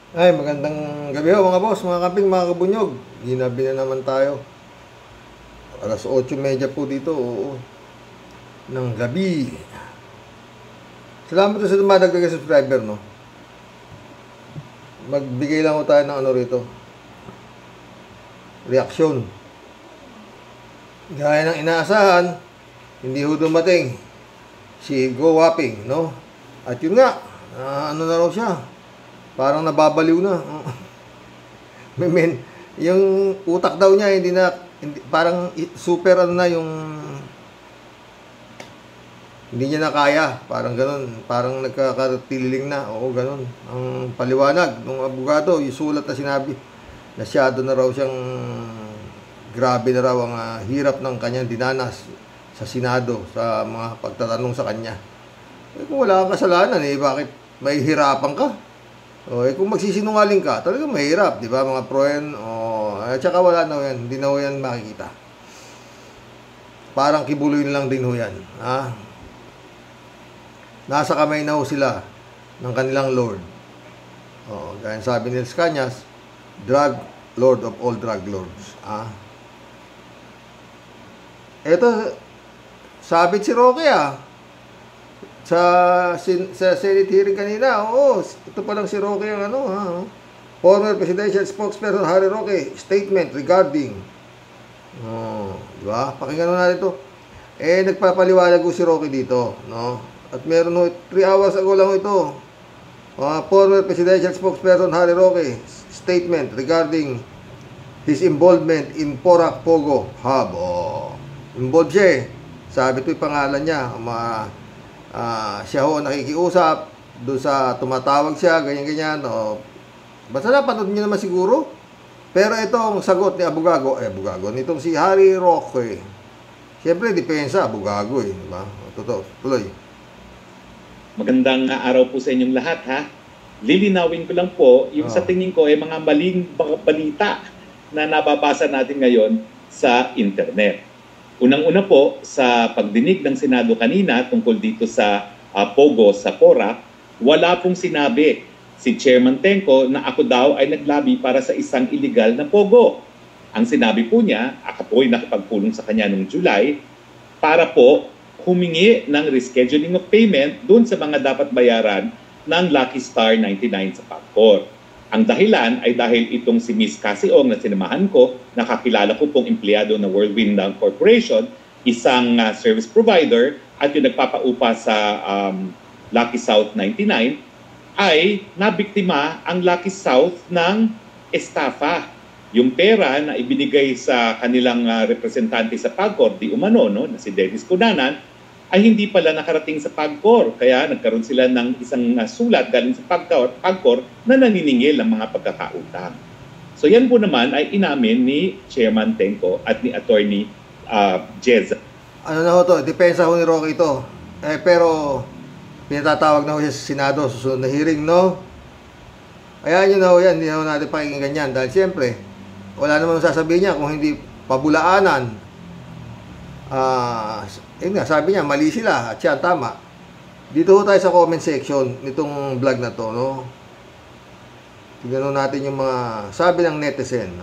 Ay, magandang gabi ho mga boss, mga kaping, mga kabunyog. Ginabi na naman tayo. Alas 8:30 po dito, oo, ng gabi. Salamat po sa dumadagdag na subscriber, no? Magbigay lang ho tayo ng ano rito. Reaksyon. Gaya ng inaasahan, hindi ho dumating si Go Wapping, no? At yun nga, ano na raw siya. Parang nababaliw na. Men, yung utak daw niya parang super ano na yung hindi niya na kaya, parang ganun, parang nagkakatililing na. Oo, ganun ang paliwanag ng abogado, yung sulat na sinabi. Nasyado na raw siyang grabe na raw ang hirap ng kanyang dinanas sa Senado sa mga pagtatanong sa kanya. Kung wala kang kasalanan, bakit may hirapan ka? Kung magsisinungaling ka, talagang mahirap, di ba mga proen? At saka wala na yan, hindi na yan makikita. Parang kibuloy lang din ho yan. Nasa kamay na ho sila ng kanilang Lord. Gaya sabi ni Kanyas, drug Lord of all drug lords. Ito, sabit si Roque sa Senate hearing kanina. Ito pa lang si Roque ang former presidential spokesperson Harry Roque statement regarding diba? Pakinggan natin ito. Nagpapaliwanag ko si Roque dito, no? At meron 3 hours ago lang ito. Former presidential spokesperson Harry Roque statement regarding his involvement in Porac Pogo Hub. Involved siya. Sabi ito yung pangalan niya. Siya ho nakikiusap doon sa tumatawag siya, ganyan-ganyan. Basta napanood niyo naman siguro. Pero itong sagot ni abogado, nitong si Harry Roque. Siyempre, depensa, abogado diba? Totoo, tuloy. Magandang araw po sa inyong lahat, ha. Lilinawin ko lang po, yung sa tingin ko mga maling balita na nababasa natin ngayon sa internet. Unang-una po, sa pagdinig ng Senado kanina tungkol dito sa Pogo sa Porac, wala pong sinabi si Chairman Tenco na ako daw ay naglabi para sa isang illegal na Pogo. Ang sinabi po niya, ako po ay nakipagpulong sa kanya noong July, para po humingi ng rescheduling of payment dun sa mga dapat bayaran ng Lucky Star 99 sa PAGCOR. Ang dahilan ay dahil itong si Miss Cassie Ong na sinamahan ko, nakakilala ko pong empleyado ng Whirlwind Corporation, isang service provider, at yung nagpapaupa sa Lucky South 99, ay nabiktima ang Lucky South ng estafa. Yung pera na ibinigay sa kanilang representante sa PAGCOR, di umano, no, na si Dennis Cunanan, ay hindi pala nakarating sa PAGCOR. Kaya nagkaroon sila ng isang sulat galing sa PAGCOR na naniningil ng mga pagkakautang. So yan po naman ay inamin ni Chairman Tenco at ni Attorney Jez. Ano na ho to? Depensa ho ni Roque ito. Pero pinatatawag na ho siya sa Senado, susunod na hearing, no? Kaya nyo na ho yan, hindi na ho natin pakinggan yan. Dahil siyempre, wala naman sasabihin niya kung hindi pabulaanan. Yun nga, sabi niya, mali sila at siya tama. Dito ho tayo sa comment section nitong vlog na to, no? Tignan natin yung mga sabi ng netizen,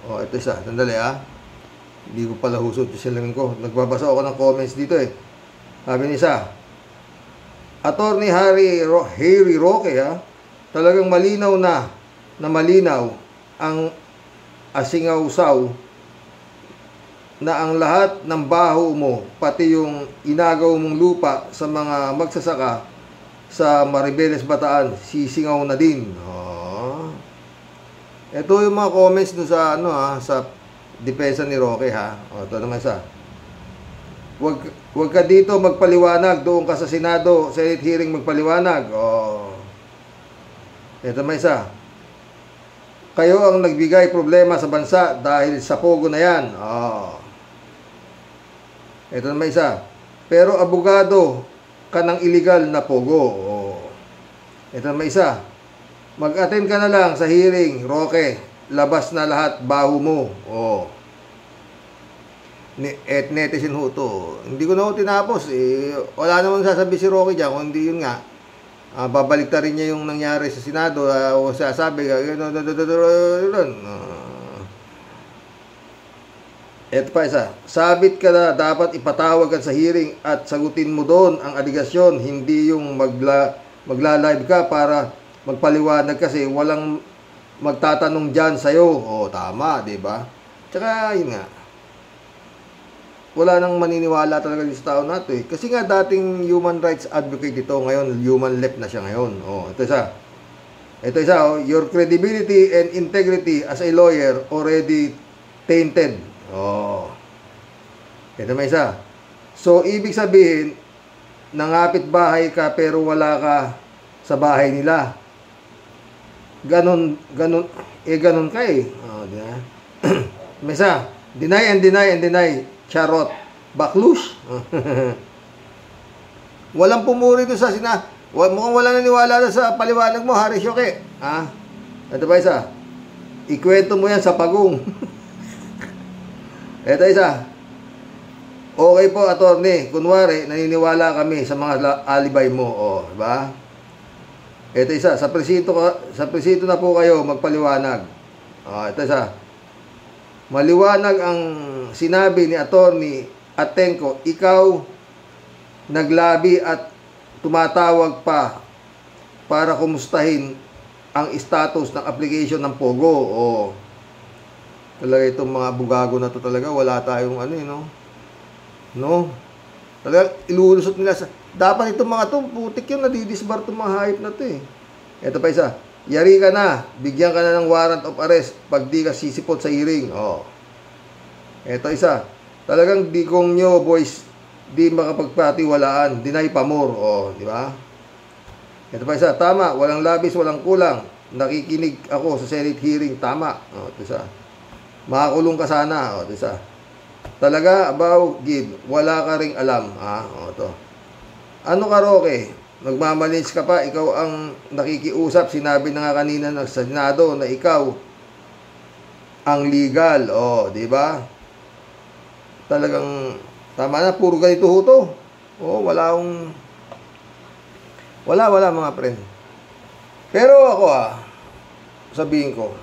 ito isa, sandali hindi ko pala husot yung salamin ko. Nagbabasa ako ng comments dito Sabi ni isa, Attorney Harry Roque, talagang malinaw na malinaw ang asingaw-saw na ang lahat ng baho mo, pati yung inagaw mong lupa sa mga magsasaka sa Maribeles, Bataan, sisingaw na din. Ito yung mga comments dun sa sa depensa ni Roque, ito naman isa. Wag ka dito magpaliwanag, doon ka sa Senado, Senate hearing magpaliwanag. Ito naman isa. Kayo ang nagbigay problema sa bansa dahil sa Pogo na yan. Ito naman isa. Pero abogado ka ng illegal na Pogo. Ito naman isa. Mag-attend ka na lang sa hearing, Roque. Labas na lahat baho mo. Netizen ho to. Hindi ko na ho tinapos. Wala namang sasabi si Roque dyan, kundi yun nga. babaliktarin niya yung nangyari sa Senado o sasabi eto pa isa, sabit ka na dapat ipatawag ka sa hearing at sagutin mo doon ang aligasyon, hindi yung magla-live ka para magpaliwanag kasi walang magtatanong dyan sa'yo. O tama, diba? Tsaka yun nga, wala nang maniniwala talaga sa tao nato eh. Kasi nga dating human rights advocate ito, ngayon human left na siya ngayon. O, ito isa, your credibility and integrity as a lawyer already tainted. Oh. Ito may isa. So, ibig sabihin, nangapit bahay ka pero wala ka sa bahay nila. Ganon ka eh. Oh, diba? May isa. Deny and deny and deny. Charot. Baklus. Walang pumuri doon sa mukhang wala naniwala doon sa paliwanag mo, Harry Shoke. Ha? Ito ba isa? Ikwento mo yan sa pagong. Ito isa. Okay po, attorney. Kunwari, naniniwala kami sa mga alibay mo. O, diba? Ito isa. Sa presinto na po kayo magpaliwanag. O, ito isa. Maliwanag ang sinabi ni attorney Atenco, ikaw naglabi at tumatawag pa para kumustahin ang status ng application ng Pogo. O, talaga itong mga bugago na to talaga, wala tayong no? Talaga, ilulusot nila sa... Dapat itong mga to, putik yung nadidisbar itong mga hype na to eh. Ito pa isa, yari ka na, bigyan ka na ng warrant of arrest pag di ka sisipot sa hearing. Oh. Ito isa, talagang di kong nyo, boys, di makapagpatiwalaan, deny pa more. Oh, di ba? Ito pa isa, tama, walang labis, walang kulang. Nakikinig ako sa Senate hearing, tama. Oh, ito isa. Makakulong ka sana. O, isa. Talaga, about give. Wala ka ring alam. O, to. Ano ka, Roque? Nagmamalins ka pa. Ikaw ang nakikiusap. Sinabi na nga kanina ng Senado na ikaw ang legal. O, di ba? Talagang, tama na. Puro ganito ho to. O, wala mga friend. Pero ako, sabihin ko,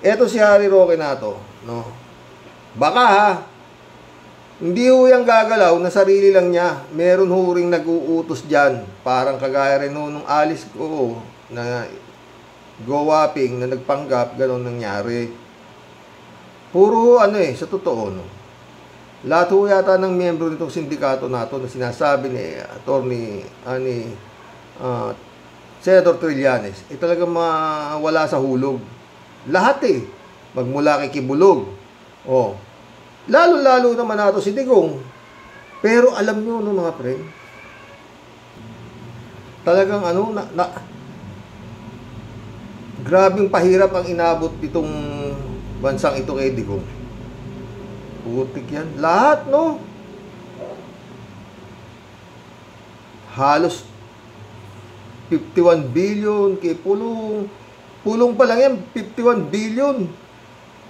eto si Harry Roque na to, no? Baka hindi ho yung gagalaw na sarili lang niya. Meron ho ring nag-uutos dyan. Parang kagaya rin ho nung alis ko na go-wapping na nagpanggap, gano'n nangyari. Puro sa totoo, no? Lahat ho yata ng miyembro nitong sindikato nato na sinasabi ni Attorney Senator Trillanes, talagang wala sa hulog. Lahat magmula kay Kibulog. Oh. Lalo-lalo naman nato si Digong. Pero alam nyo, no, mga friend, talagang grabing pahirap ang inabot itong bansang ito kay Digong. Putik yan. Lahat, no? Halos 51 billion kay Pulong. Pulong pa lang yan, 51 billion.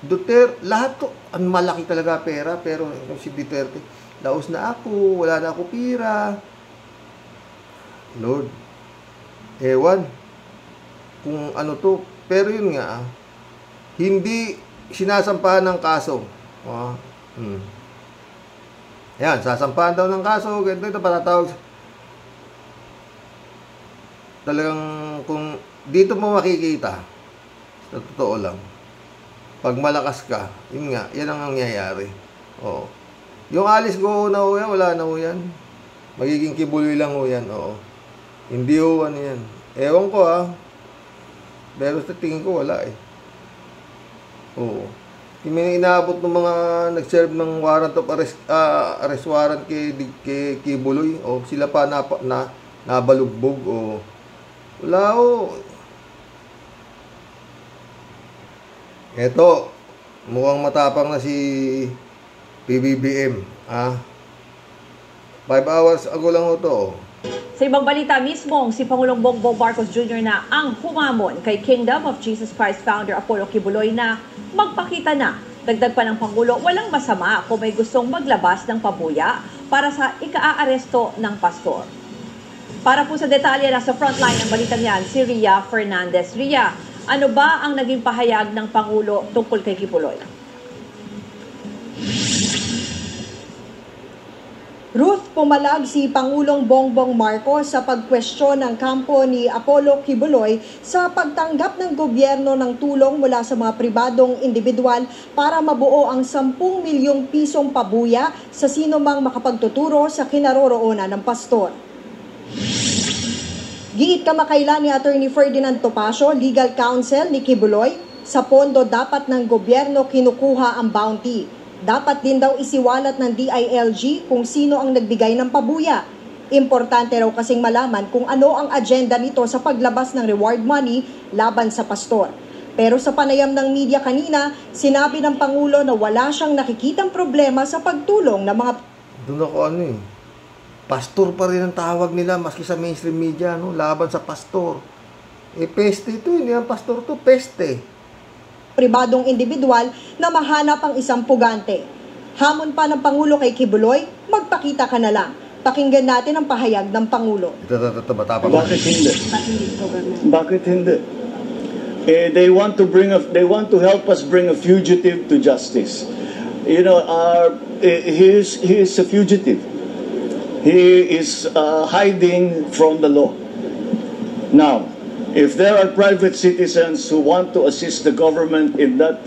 Duterte, lahat to, ang malaki talaga pera, pero si Duterte, laos na ako, wala na ako pira. Lord, ewan, kung ano to, pero yun nga, hindi sinasampahan ng kaso. Yan, sasampahan daw ng kaso, ganito ito, patatawag. Talagang, kung dito mo makikita, sa totoo lang, pag malakas ka, yun nga, yan ang nangyayari. Oo. Yung alis ko na ho yan, wala na ho yan. Magiging kibuloy lang ho yan, oo. Hindi ho, yan. Ewan ko pero sa tingin ko, wala Oo. Yung inaabot ng mga nag-serve ng warrant of arrest warrant kay Kibuloy, sila pa nabalugbog, wala ho. Eto, mukhang matapang na si PBBM. 5 hours ago lang ito. Sa ibang balita mismo, si Pangulong Bongbong Marcos Jr. na ang humamon kay Kingdom of Jesus Christ founder Apollo Kibuloy na magpakita na. Dagdag pa ng Pangulo, walang masama kung may gustong maglabas ng pabuya para sa ika-aaresto ng pastor. Para po sa detalye, nasa frontline ng balitang yan, si Ria Fernandez. Ria, ano ba ang naging pahayag ng Pangulo tungkol kay Kibuloy? Ruth, pumalag si Pangulong Bongbong Marcos sa pagkwestiyon ng kampo ni Apollo Kibuloy sa pagtanggap ng gobyerno ng tulong mula sa mga pribadong individual para mabuo ang 10 milyong pisong pabuya sa sino mang makapagtuturo sa kinaroroonan ng pastor. Giit kamakailan ni Attorney Ferdinand Topacio, legal counsel ni Kibuloy, sa pondo dapat ng gobyerno kinukuha ang bounty. Dapat din daw isiwalat ng DILG kung sino ang nagbigay ng pabuya. Importante raw kasing malaman kung ano ang agenda nito sa paglabas ng reward money laban sa pastor. Pero sa panayam ng media kanina, sinabi ng Pangulo na wala siyang nakikitang problema sa pagtulong ng mga... Doon ako pastor pa rin ang tawag nila maski sa mainstream media, no? Laban sa pastor. Peste ito, hindi ang pastor to, peste. Pribadong individual na mahanap ang isang pugante. Hamon pa ng Pangulo kay Kibuloy, magpakita ka na lang. Pakinggan natin ang pahayag ng Pangulo. Matapang. Bakit hindi? Bakit hindi? They want to help us bring a fugitive to justice. You know, he is a fugitive. He is hiding from the law. Now, if there are private citizens who want to assist the government in that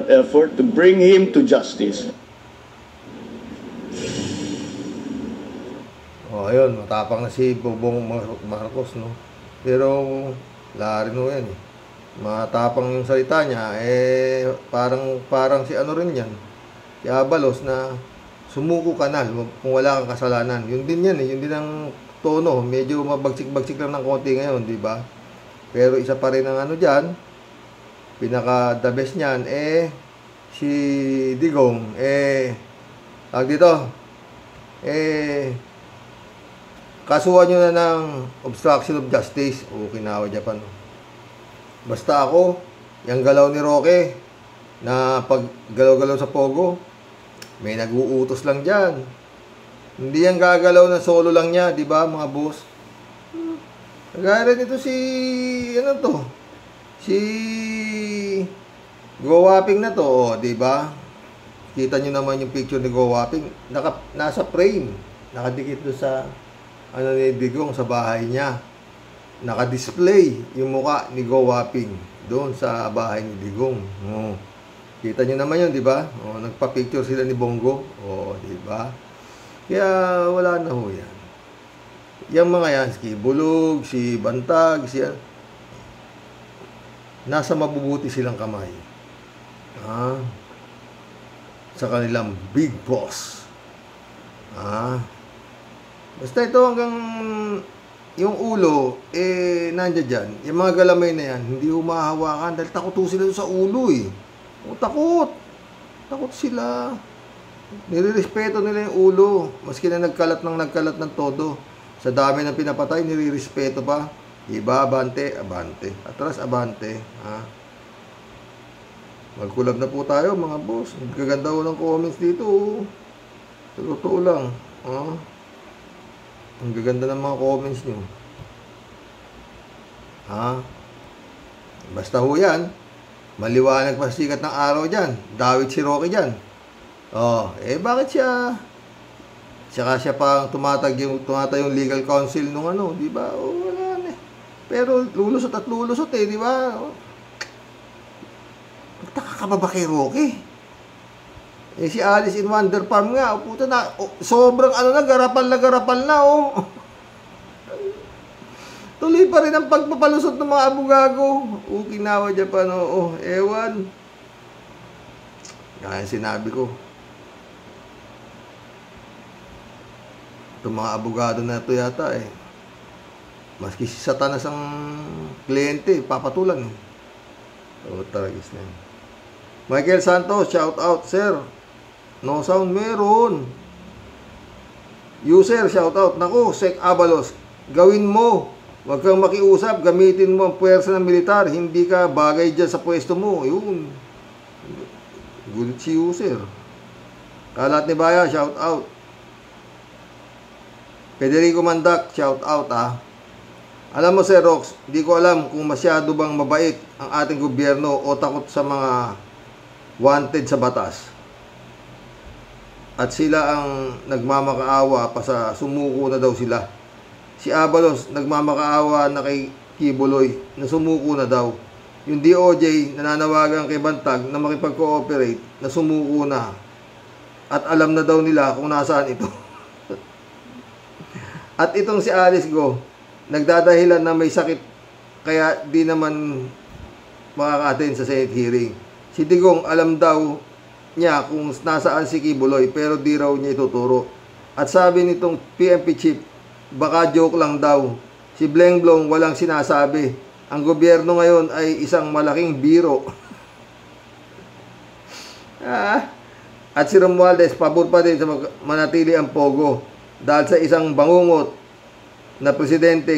effort to bring him to justice. Ayun, matapang na si Bongbong Marcos, no? Pero wala rin yan. Matapang yung salita niya, parang si ano rin yan. Si Abalos na sumuko ka na kung wala kang kasalanan. Yun din yan yun din ang tono. Medyo mabagsik-bagsik lang ng konti ngayon, di ba? Pero isa pa rin ang dyan, pinaka the best niyan, si Digong, kasuhan nyo na ng obstruction of justice. Okay na ako Japan. Basta ako, yung galaw ni Roque, na pag galaw-galaw sa Pogo, may nag-uutos lang dyan. Hindi yung gagalaw na solo lang niya, di ba mga boss? Kagaya nito si Go Wapping na to, di ba? Kita nyo naman yung picture ni Go Wapping, nasa frame, nakadikit doon sa ni Digong sa bahay niya. Naka-display yung muka ni Go Wapping doon sa bahay ni Digong. Kita nyo naman yun, di ba? Nagpa-picture sila ni Bongo. Di ba? Kaya wala na ho yan. Yung mga yan, si Bulog, si Bantag, nasa mabubuti silang kamay. Sa kanilang big boss. Basta ito hanggang yung ulo, nandiyan dyan. Yung mga galamay na yan, hindi humahawakan dahil takot sila sa ulo takot. Takot sila. Nirirespeto nila yung ulo. Maski na nagkalat ng todo. Sa dami ng pinapatay, nirirespeto pa. Iba, abante, abante. Atras, abante. Magkulab na po tayo, mga boss. Gaganda ko ng comments dito. Sa totoo lang. Ang gaganda ng mga comments nyo. Basta ho yan. Maliwanag pa sikat ng araw dyan. Dawit si Roque dyan. Bakit siya? Tsaka siya pang tumatay yung legal counsel nung di ba? Wala na. Pero lulusot at lulusot di ba? Magtaka ka ba kay Roque? Si Alice in Wonder Farm nga, puta na, sobrang garapal na. Tuloy pa rin ang pagpapalusot ng mga abugago. Okinawa Japan, ewan. Kaya sinabi ko. Itong mga abogado na ito yata maski si Satanas ang kliyente, papatulan taragis na yun. Michael Santos, shout out sir. No sound meron. User, shout out. Naku, Sec Abalos, gawin mo. Huwag kang makiusap, gamitin mo ang puwersa ng militar. Hindi ka bagay dyan sa pwesto mo. Yun. Gulit si user. Kalat ni Baya, shout out. Federico Mandak, shout out Alam mo Sir Rox, di ko alam kung masyado bang mabait ang ating gobyerno o takot sa mga wanted sa batas. At sila ang nagmamakaawa pa sa sumuko na daw sila. Si Abalos nagmamakaawa na kay Kibuloy na sumuko na daw. Yung DOJ nananawagan kay Bantag na makipag-cooperate na sumuko na. At alam na daw nila kung nasaan ito. At itong si Alice Go, nagdadahilan na may sakit kaya di naman makaka-attend sa Senate hearing. Si Digong alam daw niya kung nasaan si Kibuloy pero di raw niya ituturo. At sabi nitong PNP chief, baka joke lang daw. Si Bleng Blong walang sinasabi. Ang gobyerno ngayon ay isang malaking biro. At si Romualdez, pabor pa din sa manatili ang pogo. Dahil sa isang bangungot na presidente,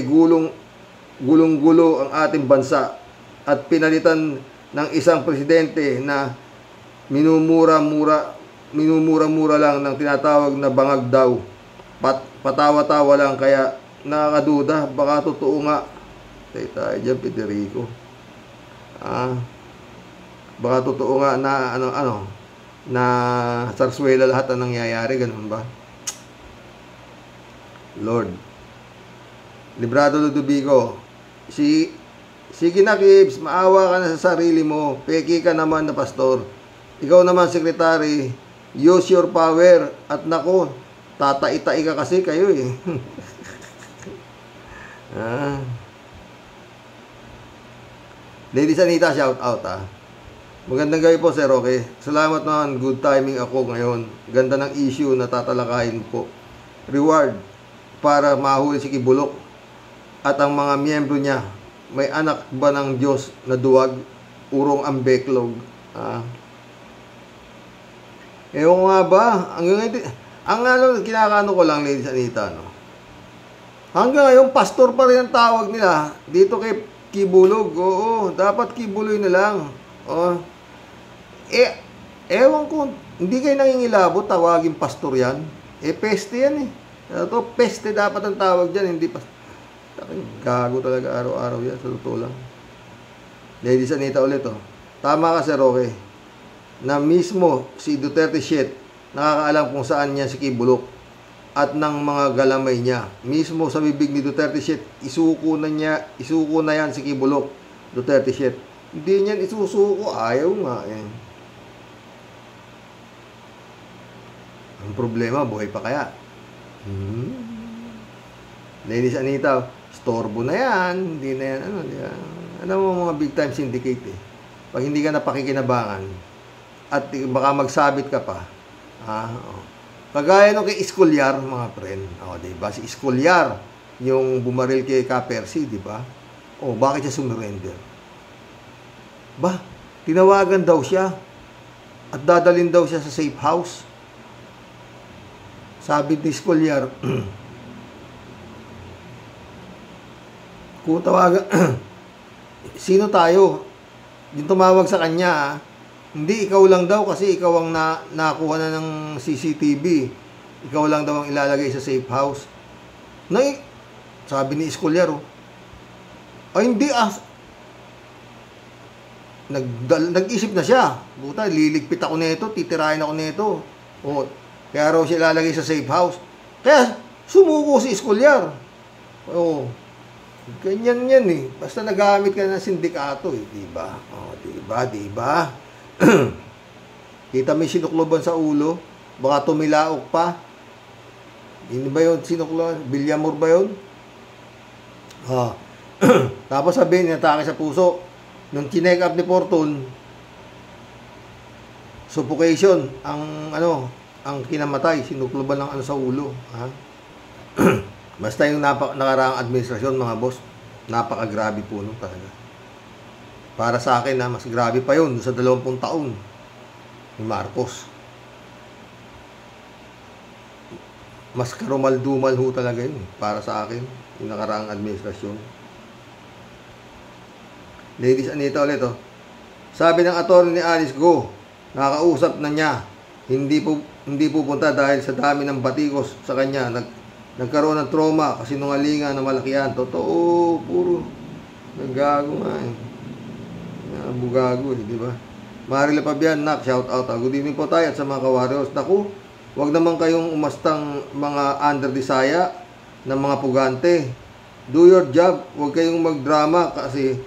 gulong-gulo ang ating bansa. At pinalitan ng isang presidente na minumura-mura lang ng tinatawag na bangag daw. Patawa-tawa lang, kaya nakakaduda, baka totoo nga. Tayo dyan, Federico. Baka totoo nga na na sarswela lahat ang nangyayari, ganun ba? Lord. Librado Ludovico, sige na Kibs, maawa ka na sa sarili mo, peki ka naman na pastor. Ikaw naman, sekretary, use your power. At nako, tatai-tai ka kasi kayo eh. Ladies Anita, shout out Magandang gabi po, Sir Roque. Salamat naman, good timing ako ngayon. Ganda ng issue na tatalakayin po. Reward para mahuli si Kibulok at ang mga miyembro niya. May anak ba ng Diyos na duwag? Urong ang backlog. Ewan nga ba? Ang kinakano ko lang, Ladies Anita, hanggang ngayon, pastor pa rin ang tawag nila dito kay Kibulog. Oo, dapat Kibuloy na lang. Ewan ko, hindi kayo nangingilabot, tawagin pastor yan. Peste yan Ito, peste dapat ang tawag dyan, hindi pastor. Gago talaga araw-araw yan, sa totoo lang. Ladies Anita ulit, Tama ka, Sir Roque, na mismo si Duterte shit, nakakaalam kung saan niya si Kibulok at ng mga galamay niya. Mismo sa bibig ni Duterte shit, isuko na yan si Kibulok. Duterte shit. Hindi niyan isusuko, ayaw nga Ang problema, buhay pa kaya? Ladies Anita, storbo na yan, hindi na yan, ano mo mga big time syndicate Pag hindi ka napakikinabangan, at baka magsabit ka pa, kagaya nung kay Escolyar, mga friend, diba? Si Escolyar, yung bumaril kay Ka-Percy, diba? Bakit siya sumurrender? Tinawagan daw siya at dadalhin daw siya sa safe house. Sabi ni Escolyar, kung tawagan, sino tayo? Yung tumawag sa kanya, hindi ikaw lang daw kasi ikaw ang nakuha na ng CCTV. Ikaw lang daw ang ilalagay sa safe house. Sabi ni Escolyar, hindi nag-isip na siya. Buta, liligpit ako nito, titirahin ako nito. Kaya raw siya ilalagay sa safe house. Kaya sumuko si Escolyar. Ganyan yan Basta nagamit ka ng sindikato diba? Diba? Kita mo yung sinukloban sa ulo, baka tumilaok pa. Hindi ba yun sinukloban? Bilyamor ba yun? Tapos sabihin, inatake sa puso. Nung chinek up ni Fortune, suffocation ang kinamatay, sinukloban ng sa ulo. Basta yung nakaraang administrasyon, mga boss, napakagrabe po talaga. Para sa akin mas grabe pa yun sa 20 taon ni Marcos. Mas karumal-dumal talaga yun para sa akin, yung nakaraang administrasyon. Ladies Anita ulit Sabi ng attorney ni Alice Go, nakakausap na niya, hindi pupunta dahil sa dami ng batikos sa kanya. nagkaroon ng trauma, kasinungalingan na malakihan. Totoo, puro nagago nga eh. Bugago eh, di ba? Marila Pabian, nak, shout out. Good evening po tayo at sa mga ka-warriors. Naku, wag naman kayong umastang mga under desire ng mga pugante. Do your job, wag kayong magdrama kasi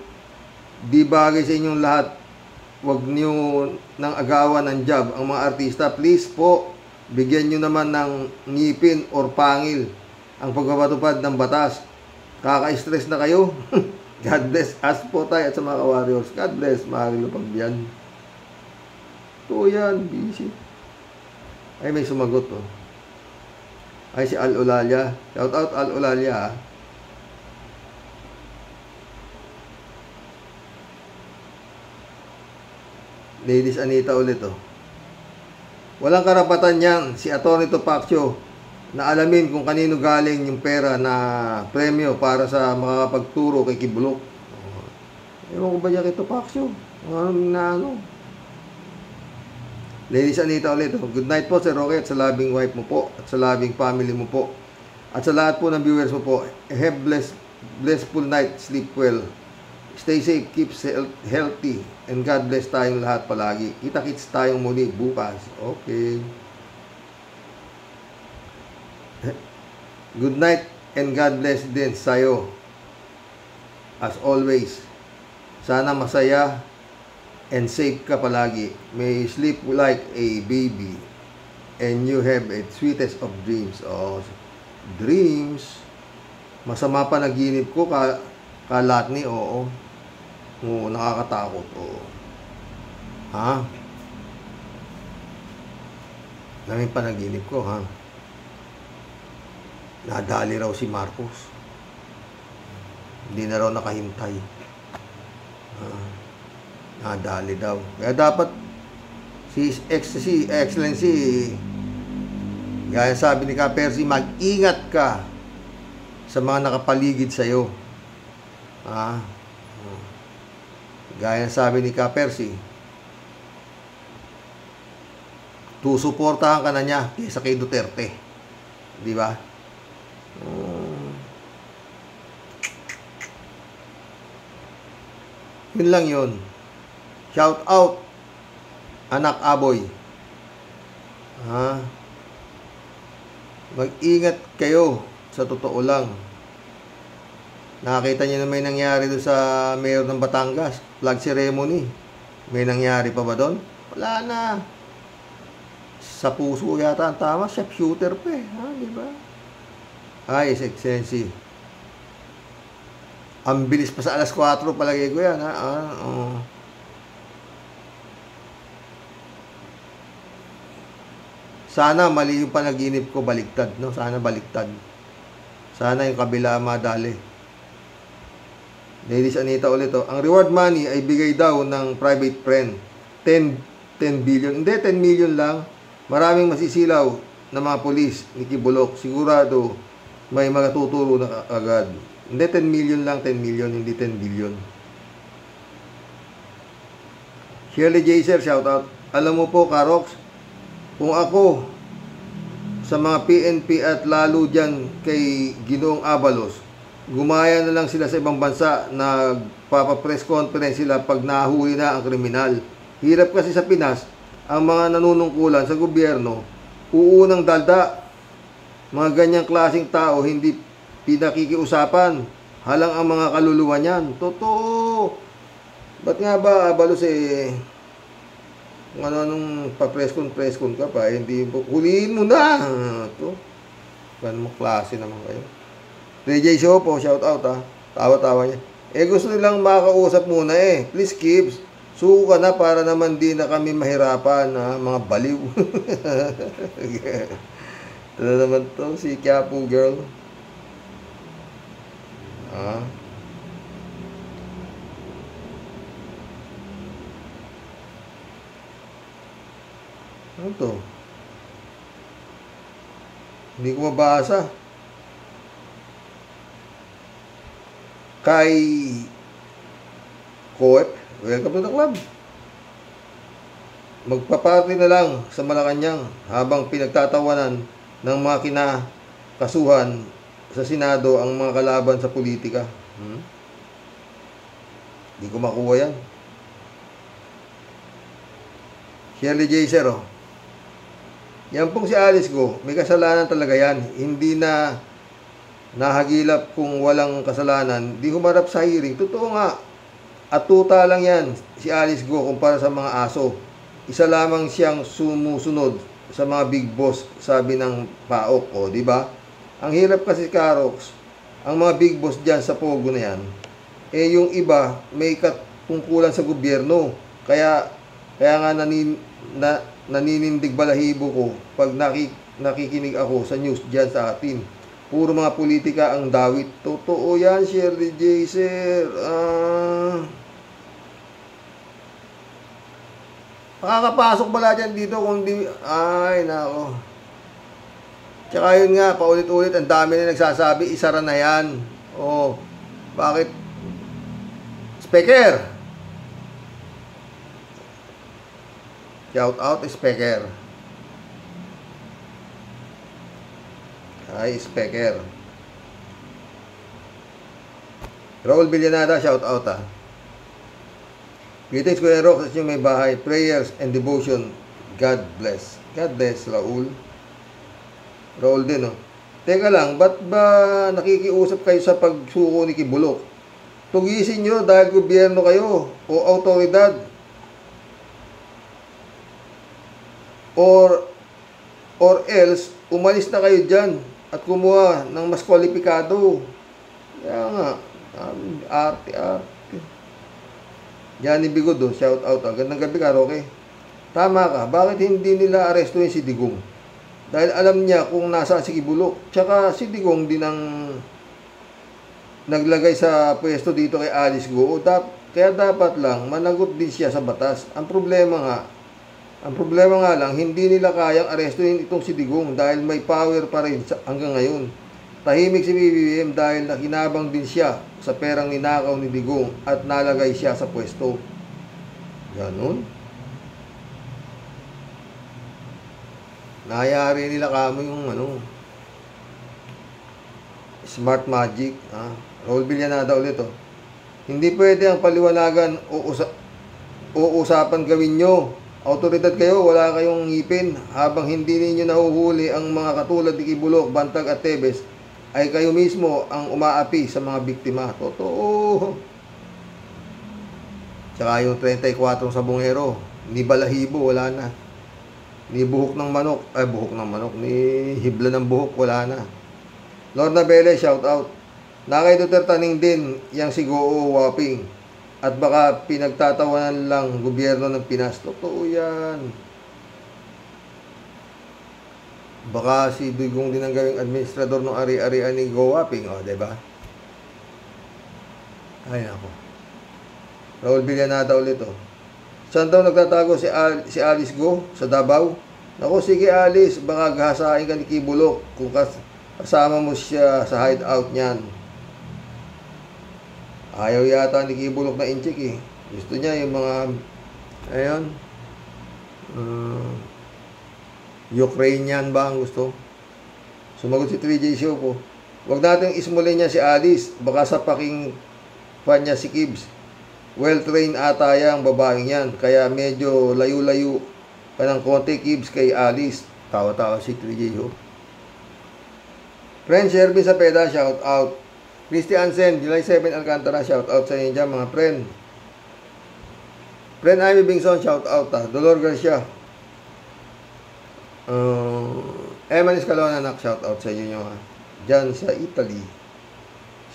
di bagay sa inyong lahat. Wag niyo nang agawan ng job ang mga artista. Please po, bigyan nyo naman ng ngipin or pangil ang pagpapatupad ng batas. Kaka-stress na kayo. God bless us po tayo at sa mga warriors. God bless, Marilo Pagbian. Ito yan, busy. Ay, may sumagot oh. Ay, si Al Olalia. Shout out Al Olalia ha. Ladies Anita ulit oh. Walang karapatan yan si Atty. Topacio na alamin kung kanino galing yung pera na premyo para sa makakapagturo kay Kibulok. Ewan ko ba niya kay Topacio? Ano? Ladies Anita ulit. Good night po Sir Roque at sa loving wife mo po at sa loving family mo po. At sa lahat po ng viewers mo po. Have blessful night. Sleep well. Stay safe. Keep healthy. And God bless tayong lahat palagi. Kita-kits tayong muli bukas. Okay. Good night and God bless din sa'yo. As always. Sana masaya and safe ka palagi. May sleep like a baby. And you have a sweetest of dreams. Oh, dreams. Masama pa naginip ko kalatni. Oo. Oo, nakakatakot. Oo. Ha? Namin panaginip ko, ha? Nadali raw si Marcos. Hindi na raw nakahintay. Nadali daw. Kaya dapat si Excellency, gaya sabi ni Ka-Percy, mag-ingat ka sa mga nakapaligid sa'yo. Gaya sabi ni Ka-Percy, susuportahan ka na niya kaysa kay Duterte. Di ba? Yun lang yun. Shout out anak Aboy. Mag-ingat kayo sa totoo lang. Nakita niyo na may nangyari doon sa mayor ng Batangas, flag ceremony. May nangyari pa ba doon? Wala na. Sa puso yata ang tama, chef shooter pa eh. Di ba? Ay, Excellency. Ang bilis pa sa alas 4 palagay ko yan. Sana mali yung panaginip ko, baliktad. No? Sana baliktad. Sana yung kabila madali. Ladies Anita ulit. Ang reward money ay bigay daw ng private friend. 10 billion. Hindi, 10 million lang. Maraming masisilaw na mga polis ni Kibulok. Sigurado may magtuturo na agad. Hindi, 10 million lang, 10 million, hindi 10 billion. Shirley Jaser, shout out. Alam mo po, Karox, kung ako sa mga PNP at lalo dyan kay Ginoong Abalos, gumaya na lang sila sa ibang bansa, nagpapa-press conference sila pag nahuli na ang kriminal. Hirap kasi sa Pinas, ang mga nanunungkulan sa gobyerno, uunang dalda. Mga ganyang klaseng tao, hindi pinakikiusapan. Halang ang mga kaluluwa niyan. Totoo. Ba't nga ba, Abalos kung anong pa-press con ka pa, hindi huliin mo na. Ito. Ganun mo klase naman kayo. DJ Show po, shout out ha. Tawa-tawa niya. Gusto nilang makausap muna Please keep. Suko ka na para naman di na kami mahirapan mga baliw. Ito na naman to, si Quiapo girl. Ano to? Hindi ko mabasa. Kay Coep, welcome to the club. Magpaparty na lang sa Malacanang habang pinagtatawanan ng mga kasuhan sa Senado ang mga kalaban sa politika. Hindi ko makuha yan. Shirley Jaser, oh. Yan pong si Alice Go, may kasalanan talaga yan. Hindi na nahagilap kung walang kasalanan, di humarap sa hearing. Totoo nga. At tuta lang yan, si Alice Go, kumpara sa mga aso. Isa lamang siyang sumusunod sa mga big boss, sabi ng PAOK, o, di ba? Ang hirap kasi, Karox, ang mga big boss dyan sa Pogo na yan, eh yung iba may katungkulan sa gobyerno. Kaya nga naninindig balahibo ko pag nakikinig ako sa news dyan sa atin. Puro mga politika ang dawit. Totoo yan, Shirley Jaser. Makakapasok pala dyan dito kung di... Ay, nako. Tsaka yun nga, paulit-ulit, ang dami na nagsasabi, isara na yan. Oh, bakit? Speaker. Shout out, Speaker. Ay, Speaker. Raul Villanada, shout out, ha. Greetings, Kuya Rock, sa inyong may bahay. Prayers and devotion. God bless. God bless, Raul. Raul din, oh. Teka lang, ba't ba nakikiusap kayo sa pagsuko ni Kibulok? Tugisin nyo dahil gobyerno kayo o autoridad. Or else, umalis na kayo dyan at kumuha ng mas kwalipikado. Kaya nga, arte. Johnny Bigod, oh, shout out. Gandang gabi ka, okay? Tama ka, bakit hindi nila arestuhin si Digong? Dahil alam niya kung nasaan si Kibulok. Tsaka si Digong din ang naglagay sa pwesto dito kay Alice Go. Kaya dapat lang managot din siya sa batas. Ang problema nga lang, hindi nila kayang arestuhin itong si Digong dahil may power pa rin hanggang ngayon. Tahimik si BBM dahil nakinabang din siya sa perang ninakaw ni Digong at nalagay siya sa pwesto. Ganon. Nayari nila kamo yung smart magic. Raul Villanada ulit, oh. Hindi pwede ang paliwanagan o usapan gawin nyo. Autoridad kayo, wala kayong ngipin. Habang hindi ninyo nahuhuli ang mga katulad ni Kibulok, Bantag at Tebes, ay kayo mismo ang umaapi sa mga biktima. Totoo. Tsaka yung 34 sa bungero, ni balahibo, wala na. Ni buhok ng manok, ni hibla ng buhok, wala na. Lorna Bele, shout out. Nakay Duterte taning din yang si Goo Waping. At baka pinagtatawanan lang gobyerno ng Pinas. Totoo yan. Baka si Digong din ang gawing administrador ng ari-arian ni Goo Waping. O, diba? Ay, ako. Raul Villanada ulit, oh. Saan daw nagtatago si Alice Go? Sa Davao? Naku, sige Alice, baka gahasain ka ni Kibulok kung kasama mo siya sa hideout niyan. Ayaw yata ni Kibulok na inchik, eh. Gusto niya yung mga, Ukrainian ba ang gusto? Sumagot si 3J Show po. Huwag natin ismulin niya si Alice, baka sa paking fan niya si Kibs. Well-trained ata yung babaeng yan. Kaya medyo layo-layo pa ng konti Kibs kay Alice. Tawa-tawa si 3J Ho. Friend Shervin Sapeda, shout out. Christy Ansen, July 7 Alcantara, shout out sa inyo dyan mga friend. Friend Amy Bingson, shout out. Dolor Garcia. Eman Escalona, shout out sa inyo nyo. Dyan sa Italy.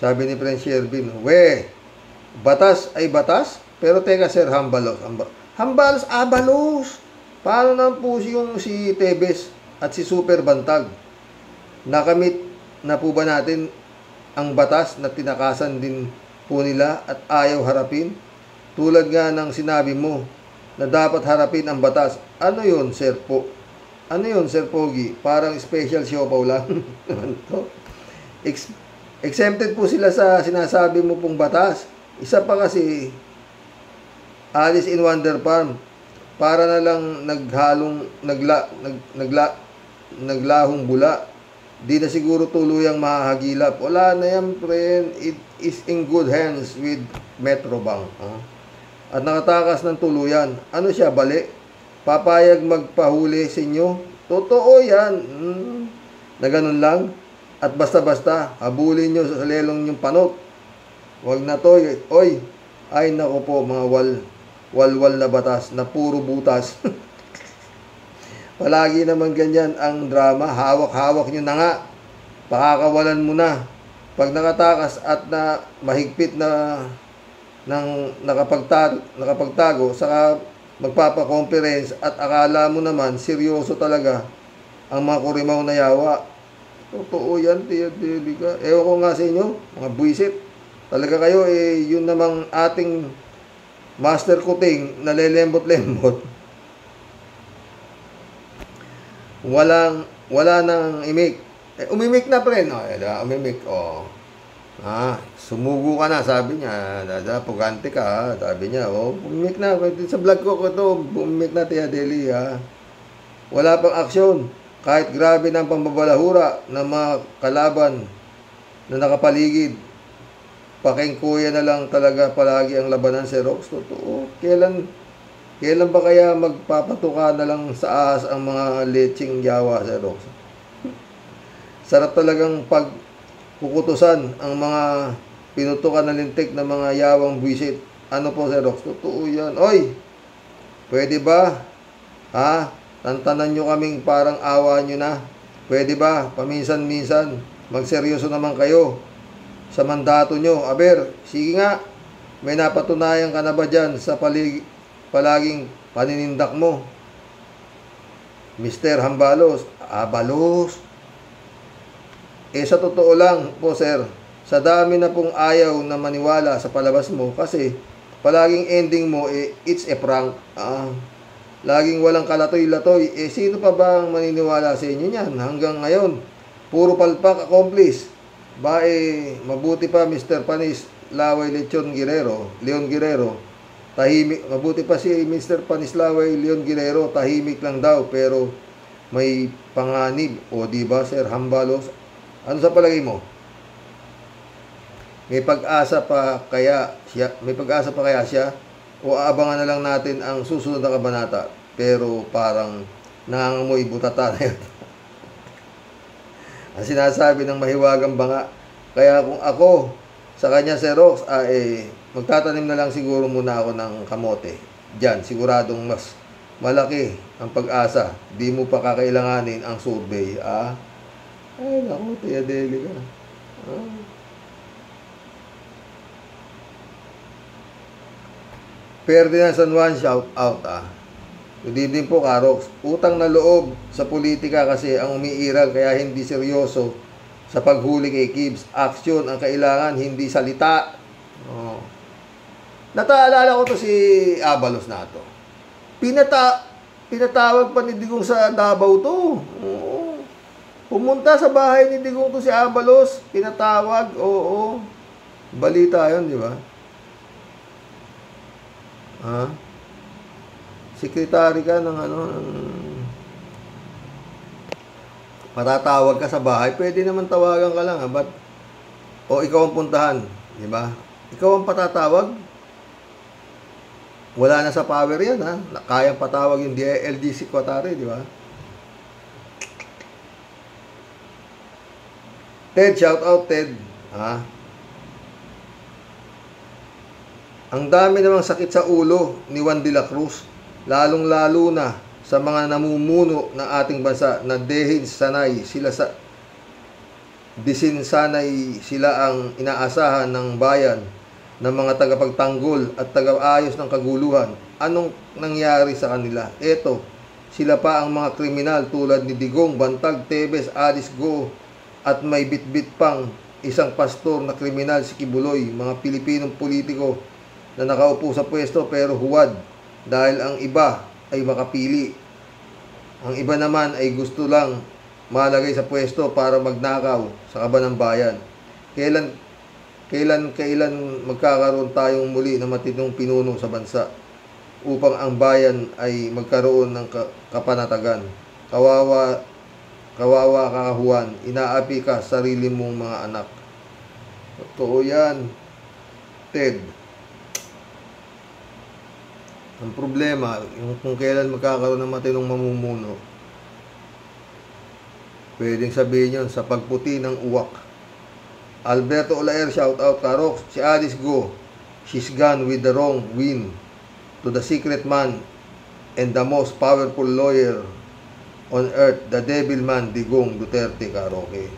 Sabi ni friend Shervin, batas ay batas, pero teka sir, Hambalos, Abalos. Paano naman po yung si Tebes at si Super Bantag? Nakamit na po ba natin ang batas na tinakasan din po nila at ayaw harapin? Tulad nga ng sinabi mo na dapat harapin ang batas. Ano yun, Sir Pogi? Parang special show pa lang. Exempted po sila sa sinasabi mo pong batas. Isa pa kasi, Alice in Wonder Farm, para na lang naglahong bula. di na siguro tuluyang mahahagilap. Wala na yan, friend. It is in good hands with Metrobank. At nakatakas ng tuluyan. Ano siya, bali? Papayag magpahuli sa inyo? Totoo yan. Na ganun lang. At basta-basta, habulin nyo sa lelong yung panot. Huwag na to. Oy, ay nako po, mga walwal na batas na puro butas. Palagi naman ganyan ang drama. Hawak-hawak nyo na nga. Pakakawalan mo na. Pag nakatakas at na mahigpit na nakapagtago, saka magpapakonference at akala mo naman seryoso talaga ang mga kurimaw na yawa. Totoo yan, Tia Delica. Ewan ko nga sa inyo, mga buwisit. Talaga kayo, yun namang ating master kuting na lelembot-lembot. Wala nang imik. Umimik na, pre, no? Umimik, sumugo ka na, sabi niya. Pugante ka, sabi niya. Umimik na. Sa vlog ko ito, umimik na, Tia Deli, Wala pang aksyon. Kahit grabe ng pambabalahura ng mga kalaban na nakapaligid, pakingkuya na lang talaga palagi ang labanan si Rox. Totoo. Kailan ba kaya magpapatuka na lang sa ahas ang mga leching yawa si Rox? Sarap talagang pagkukutusan ang mga pinutukan na lintik na mga yawang buwisit. Ano po si Rox? Totoo yan. Oy! Pwede ba? Tantanan nyo kaming parang awa nyo na. Pwede ba? Paminsan-minsan. Magseryoso naman kayo sa mandato nyo. Aber, sige nga. May napatunayan ka na ba dyan sa palaging paninindak mo? Mr. Hambalos. Balos. Sa totoo lang po, sir, sa dami na pong ayaw na maniwala sa palabas mo kasi palaging ending mo, it's a prank. Laging walang kalatoy-latoy. Sino pa ba ang maniniwala sa inyo niyan? Hanggang ngayon, puro palpak, accomplice. Mabuti pa Mr. Panis Laway Leon Guerrero. Tahimik. Mabuti pa si Mr. Panis Laway Leon Guerrero. Tahimik lang daw, pero may panganib. O diba, Sir Hambalos? Ano sa palagay mo? May pag-asa pa kaya siya? O aabangan na lang natin ang susunod na kabanata. Pero parang nangangamoy butata na yun. Ang sinasabi ng mahiwagang banga. Kaya kung ako sa kanya si Rox, magtatanim na lang siguro muna ako ng kamote. Diyan, siguradong mas malaki ang pag-asa. Di mo pa kakailanganin ang survey. Ay, naku, Tia Delica. Ferdinand San Juan, shout out. Good evening po, Karox. Utang na loob sa politika kasi ang umiiral kaya hindi seryoso sa paghuli kay Gibbs. Action ang kailangan, hindi salita. Nataalala ko to si Abalos na to. Pinatawag pa ni Digong sa Davao to. Pumunta sa bahay ni Digong to si Abalos. Pinatawag, balita yun, di ba? Sekretary ka ng matatawag ka sa bahay, pwede naman tawagan ka lang, o ikaw ang puntahan, di ba? Ikaw ang patatawag. Wala na sa power yan, kayang patawag yung DILG Secretary, di ba? Ted, shout out Ted. Ang dami namang sakit sa ulo ni Juan de la Cruz, lalong-lalo na sa mga namumuno ng ating bansa na disinsanay sila ang inaasahan ng bayan ng mga tagapagtanggol at tagaayos ng kaguluhan. Anong nangyari sa kanila? Eto, sila pa ang mga kriminal tulad ni Digong, Bantag, Tevez, Alice Go at may bitbit pang isang pastor na kriminal si Kibuloy, mga Pilipinong politiko na nakaupo sa pwesto pero huwad dahil ang iba ay makapili. Ang iba naman ay gusto lang malagay sa pwesto para magnakaw sa kaban ng bayan. Kailan magkakaroon tayong muli na matinong pinuno sa bansa upang ang bayan ay magkaroon ng kapanatagan? Kawawa ka, Juan. Inaapi ka sarili mong mga anak. Totoo yan, Ted. Ang problema, yung kung kailan magkakaroon ng matinong mamumuno, pwedeng sabihin yun sa pagputi ng uwak. Alberto Olaer, shout out ka, Rox. Si Alice Go, she's gone with the wrong wind to the secret man and the most powerful lawyer on earth, the devil man, Digong Duterte, Karoke.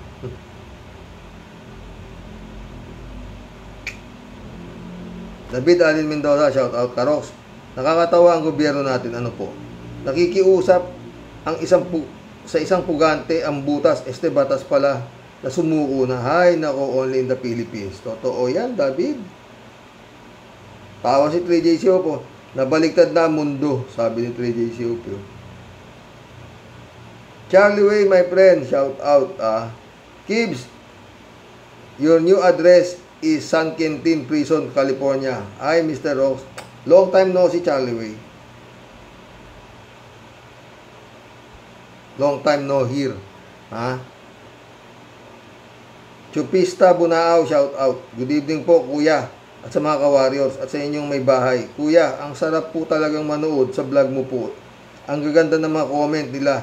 David Alin Mendoza, shout out ka, Rox. Nakakatawa ang gobyerno natin, ano po? Nakikiusap ang sa isang pugante ang butas, batas pala na sumuko na. Hay, nako, only in the Philippines. Totoo yan, David. Tawa si 3J Siopo. Nabaliktad na mundo, sabi ni 3J Siopo. Charlie Way, my friend, shout out. Kibbs, your new address is San Quentin Prison, California. Hi, Mr. Rox. Long time no si Charlie Way. Long time no here. Chupista Bunao, shout out. Good evening po, kuya. At sa mga ka-warriors at sa inyong may bahay. Kuya, ang sarap po talagang manood sa vlog mo po. Ang gaganda ng mga comment nila.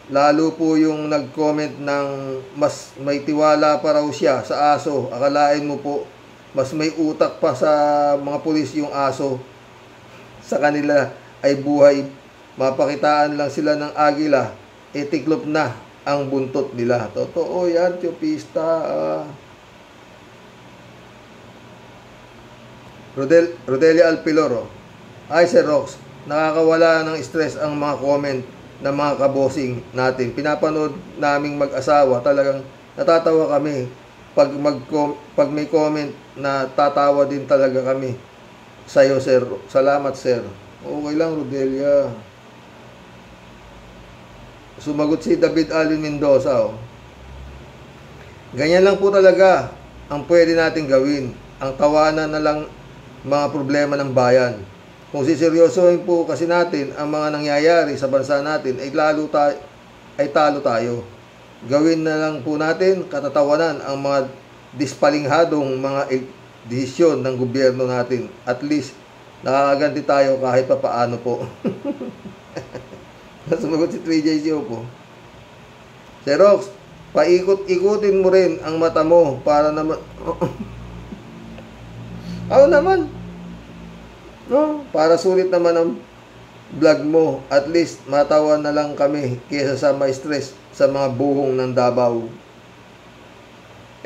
Lalo po yung nag-comment ng mas may tiwala pa raw siya sa aso. Akalain mo po, mas may utak pa sa mga pulis yung aso. Sa kanila ay buhay. Mapakitaan lang sila ng agila. Tiklop na ang buntot nila. Totoo yan, Chupista. Rodelia Alpiloro. Ay, Sir Rox, nakakawala ng stress ang mga comment ng mga kabosing natin. Pinapanood naming mag-asawa, talagang natatawa kami. Pag may comment na tatawa din talaga kami sa'yo, Sir. Salamat, Sir. Okay lang, Rodelia. Sumagot si David Alin Mendoza. Ganyan lang po talaga ang pwede natin gawin. Ang tawanan na lang mga problema ng bayan. Kung siseryosohin po kasi natin ang mga nangyayari sa bansa natin, ay talo tayo. Gawin na lang po natin katatawanan ang mga dispalinghadong mga desisyon ng gobyerno natin. At least, nakakaganti tayo kahit pa paano po. Sumagot si 3J po. Sir Rox, paikot-ikutin mo rin ang mata mo para naman... Ako naman. No, para sulit naman ang vlog mo. At least matawa na lang kami kaysa sa may stress sa mga buhong ng Davao.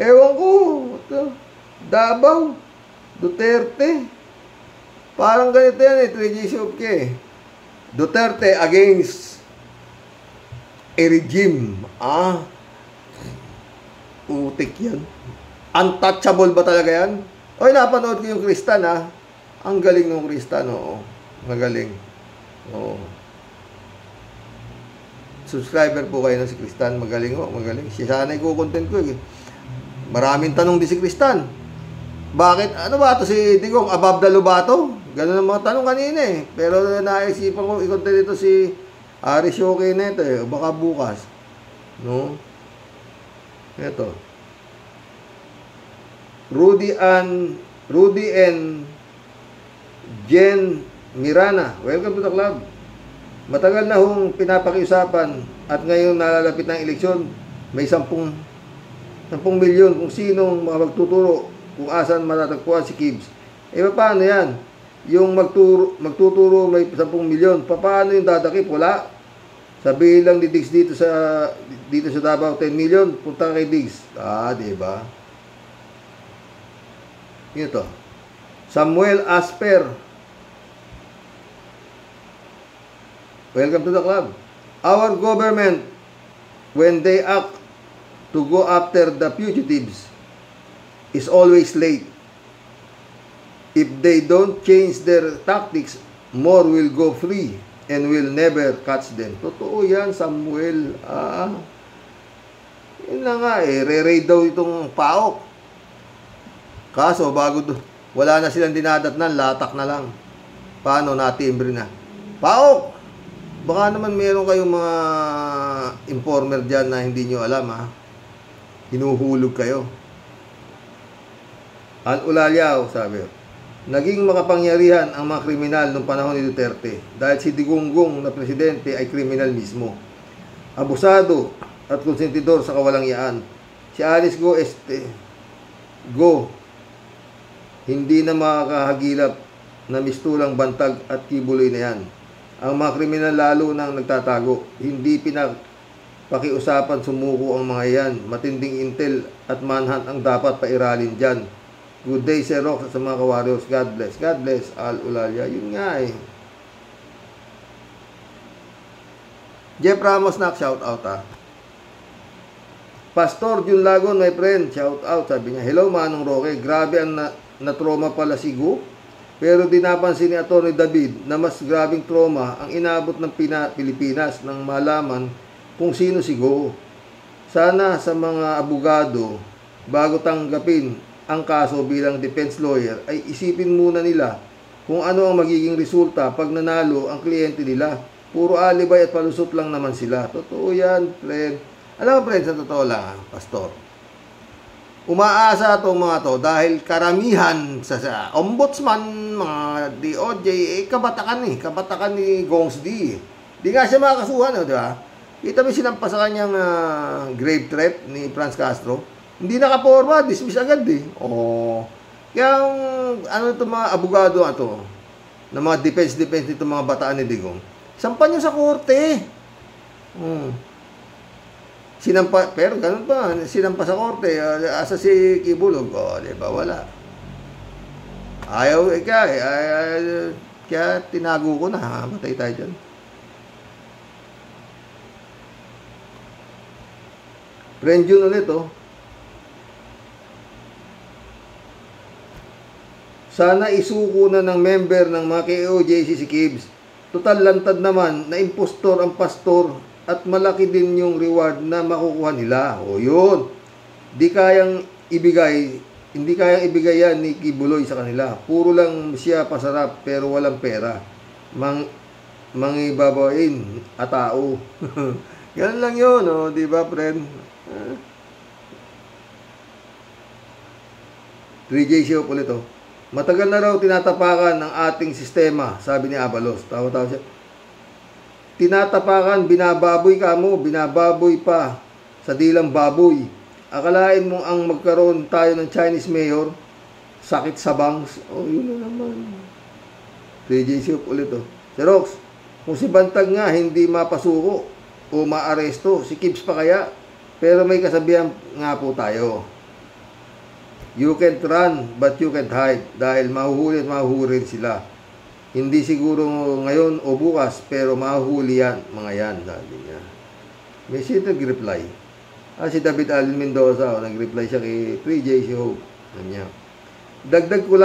Ewan ko. Davao. Duterte. Parang ganito yan 3G Shopke. Duterte against a regime. Utik yan. Untouchable ba talaga yan? Oy, napanood ko yung Kristan, Ang galing ng Kristan, oo. Magaling. Oo. Subscriber po kayo na si Kristan. Magaling, magaling. Siya sana i-content ko, Maraming tanong din si Kristan. Bakit? Ano ba ito si Digong? Above the Lobato? Ganun ang mga tanong kanina, Pero naisipan ko i-content ito si Ari Shoke na ito, Baka bukas. No? Ito. Rudy and Jen Mirana, welcome to the club. Matagal na hong pinapakiusapan at ngayon nalalapit ng eleksyon, may 10 milyon kung sinong magtuturo kung asan matatagpuan si Kibbs. Paano yan? Yung magtuturo may 10 milyon, paano yung dadakip? Wala. Sabihin lang ni Diggs dito sa Davao, 10 milyon, punta kay Diggs. Diba? Ito. Samuel Asper. Welcome to the club. Our government, when they act to go after the fugitives, is always late. If they don't change their tactics, more will go free and will never catch them. Totoo yan, Samuel. Yun na nga, re-raid daw itong PAOK. Kaso, wala na silang dinadatnan, latak na lang. Paano natimbre na? PAOK! Baka naman meron kayong mga informer dyan na hindi nyo alam, ha? Hinuhulog kayo. Al-Ulalyaw, sabi, naging makapangyarihan ang mga kriminal noong panahon ni Duterte dahil si Digongong na presidente ay kriminal mismo. Abusado at konsentidor sa kawalangyaan. Si Alice Go, hindi na makakahagilap na mistulang bantag at kibuloy na yan. Ang mga kriminal lalo nang nagtatago. Hindi pinapakiusapan sumuko ang mga yan. Matinding intel at manhunt ang dapat pairalin dyan. Good day, Sir Rox, sa mga ka-warriors. God bless. God bless, Al-Ulalya. Yun nga eh. Jeff Ramos nak, shout out ha. Pastor Jun Lagon, my friend, shout out. Sabi niya, hello Manong Roque. Grabe ang na-trauma pala si Go. Pero di napansin ni Atty. David na mas grabing trauma ang inabot ng Pilipinas nang malaman kung sino si Go. Sana sa mga abogado, bago tanggapin ang kaso bilang defense lawyer, ay isipin muna nila kung ano ang magiging resulta pag nanalo ang kliyente nila. Puro alibay at palusot lang naman sila. Totoo yan, friend. Alam mo, friend, sa totoo lang, Pastor. Umaasa itong mga to dahil karamihan sa ombudsman, mga DOJ, kabatakan ni Gongs D. Di nga siya makakasuhan, di ba? Kita mo sinampa sa kanyang grave threat ni Franz Castro. Hindi nakaporma, dismiss agad eh. Kaya ano itong mga abogado ato, na mga defense nito mga bataan ni Digong, sampan nyo sa korte. Sinampa, pero ganun pa, sinampa sa korte, asa si Kibulog, di ba, wala. Ayaw, kaya tinago ko na, matay tayo dyan. Friend yun ulit, Sana isuko na ng member ng mga KOJC si Kibs. Total lantad naman na impostor ang pastor at malaki din yung reward na makukuha nila. O yun. Hindi kayang ibigay yan ni Kibuloy sa kanila. Puro lang siya pasarap pero walang pera. Mangibabain at tao. Ganun lang yun, di ba, friend? 3J Show ulit, Matagal na raw tinatapakan ng ating sistema, sabi ni Abalos. Tawa-tawa siya. Tinatapakan, binababoy ka mo, binababoy pa sa dilang baboy. Akalain mo ang magkaroon tayo ng Chinese mayor, sakit sa bangs. Yun na naman. 3J Show ulit, Si Rox, kung si Bantag nga hindi mapasuko o maaresto, si Kibs pa kaya? Pero may kasabihan nga po tayo. You can't run, but you can't hide. Dahil mahuhuli at mahuhuli sila. Hindi siguro ngayon o bukas, pero mahuhuli yan, mga yan, sabi niya. May siya nag-reply. Si David Allen Mendoza, nag-reply siya kay 3J Show. Niya. Dagdag ko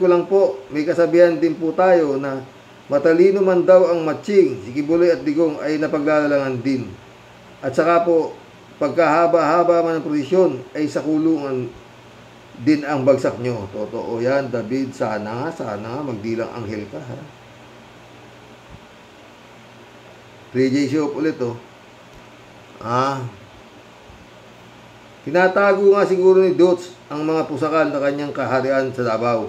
lang po, may kasabihan din po tayo na matalino man daw ang matching, si Kibuloy at Digong ay napaglalalangan din. At saka po, pagkahaba-haba man ang posisyon, ay sa kulungan din ang bagsak nyo. Totoo yan, David. Sana nga, magdilang anghel ka, ha? 3J Show ulit, Tinatago nga siguro ni Dutz ang mga pusakal na kanyang kaharian sa Davao.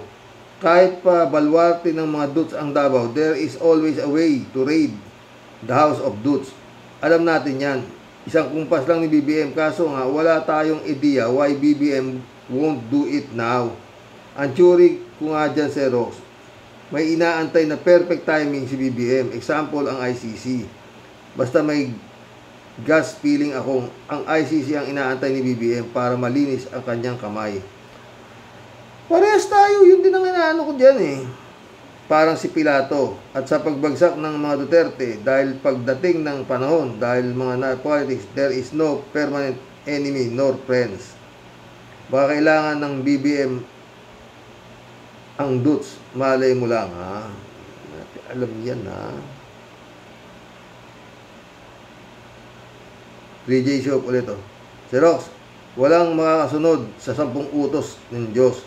Kahit pa balwarte ng mga Dutz ang Davao, there is always a way to raid the house of Dutz. Alam natin yan. Isang kumpas lang ni BBM, kaso nga wala tayong idea why BBM won't do it now. Ang theory ko nga dyan, Sir Rox, may inaantay na perfect timing si BBM. Example, ang ICC. Basta may gas feeling akong ang ICC ang inaantay ni BBM para malinis ang kanyang kamay. Parehas tayo, yun din ang inaano ko dyan Parang si Pilato. At sa pagbagsak ng mga Duterte, dahil pagdating ng panahon, dahil mga politics, there is no permanent enemy nor friends. Baka kailangan ng BBM ang Dutz. Malay mo lang, ha? Alam yan, ha? 3J Show ulit, Si Rox, walang makakasunod sa 10 utos ng Diyos.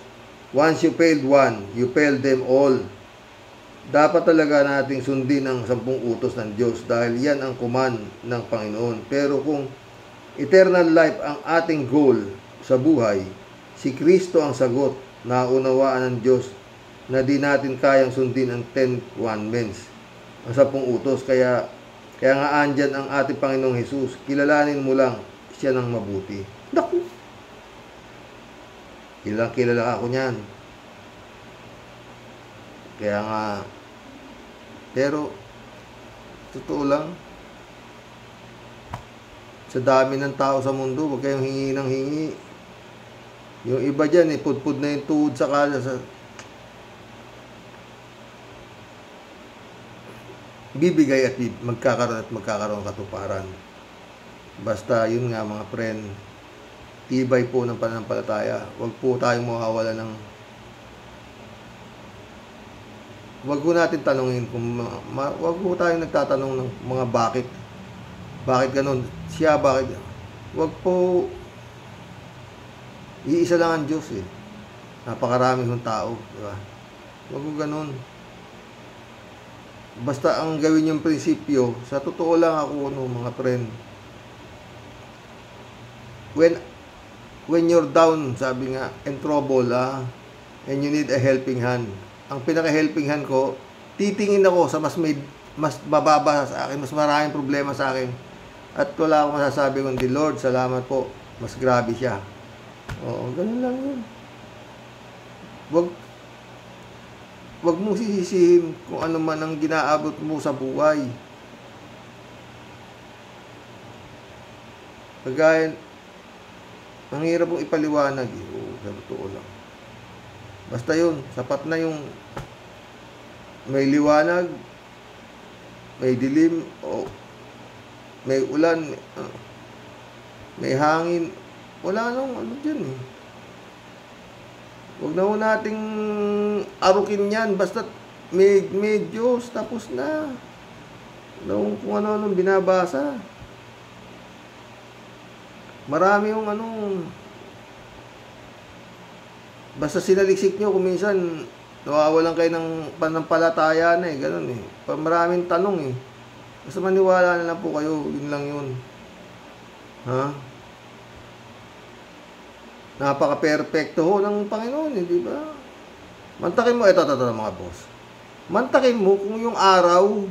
Once you failed one, you failed them all. dapat talaga nating sundin ang 10 utos ng Diyos dahil yan ang command ng Panginoon. Pero kung eternal life ang ating goal sa buhay, si Kristo ang sagot. Naunawaan ng Diyos na di natin kayang sundin ang 10 commandments, ang 10 utos. Kaya nga andyan ang ating Panginoong Hesus. Kilalanin mo lang siya ng mabuti. Naku! Kilala ako niyan. Kaya nga, pero, totoo lang, sa dami ng tao sa mundo, huwag kayong hingi ng hingi. Yung iba dyan, pudpud na yung tuhod sa kala. Bibigay at magkakaroon katuparan. Basta, yun nga mga friend, tibay po ng pananampalataya. Huwag po tayong mawawala ng wag po natin tanungin kung wag po tayong nagtatanong ng mga bakit ganun siya, bakit wag po, iisa lang ang Diyos napakarami ng tao, di ba? Wag po ganun, basta ang gawin yung prinsipyo. Sa totoo lang ako mga friend, when you're down, sabi nga, in trouble and you need a helping hand, ang pinaka-helping hand ko, titingin ako sa mas mababa sa akin, mas maraming problema sa akin. At wala akong masasabi kundi, Lord, salamat po, mas grabe siya. Oo, ganun lang yun. Wag mo sisisihin kung ano man ang ginaabot mo sa buhay. Kagaya, ang hirap mong ipaliwanag Oo, sa totoo lang. Basta yun, sapat na yung may liwanag, may dilim, may ulan, may hangin. Wala nang ano dyan Huwag na ho nating arukin yan. Basta may Diyos, tapos na. Kung ano binabasa. Marami yung basta sinaliksik nyo, kung minsan nawawalan kayo ng panampalataya na ganun maraming tanong basta maniwala na lang po kayo, yun lang yun. Napaka-perfecto ho ng Panginoon, di ba? Mantakin mo, ito mga boss, mantakin mo kung yung araw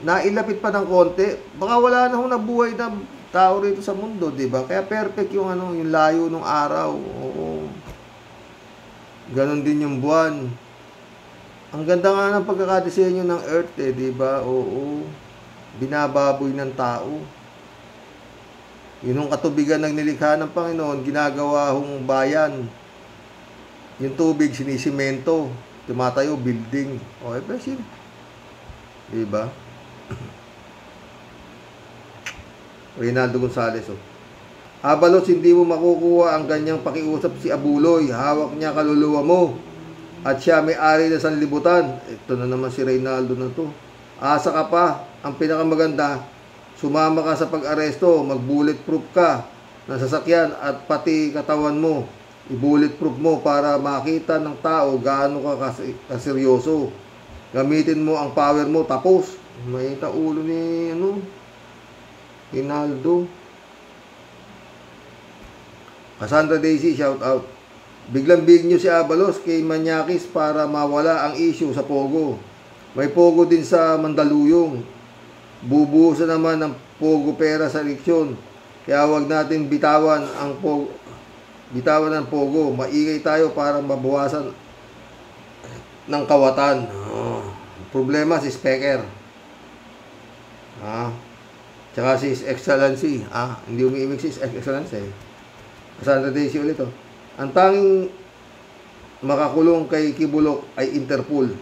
nailapit pa ng konti, baka wala na ho nabuhay na tao rito sa mundo, di ba? Kaya perfect yung yung layo ng araw. Oo. Ganon din yung buwan. Ang ganda nga ng pagkakadesenyo ng earth, di ba? Oo. Binababoy ng tao. Yun yung katubigan ng nilikha ng Panginoon, ginagawa hong bayan. Yung tubig, sinisimento. Tumatayo, building. O, pesin. Di ba? Reynaldo Gonzales Abalos, hindi mo makukuha ang ganyang pakiusap si Abuloy. Hawak niya kaluluwa mo at siya may-ari ng sanlibutan. Ito na naman si Reynaldo na to. Asa ka pa. Ang pinakamaganda, sumama ka sa pag-aresto, mag-bulletproof ka ng sasakyan at pati katawan mo, i-bulletproof mo para makita ng tao gaano ka kaseryoso. Gamitin mo ang power mo, tapos may taulo ni Rinaldo. Cassandra Daisy, shout out. Biglang big news si Abalos kay Manyakis para mawala ang issue sa Pogo. May Pogo din sa Mandaluyong. Bubuhusan naman ng Pogo pera sa eleksyon. Kaya wag natin bitawan ang Pogo. Bitawan ng Pogo. Maingay tayo para mabawasan ng kawatan. Problema si Speaker. Tsaka si Excellency. Hindi umiimig si Excellency. Cassandra Daisy ulit Ang tanging makakulong kay Kibulok ay Interpol.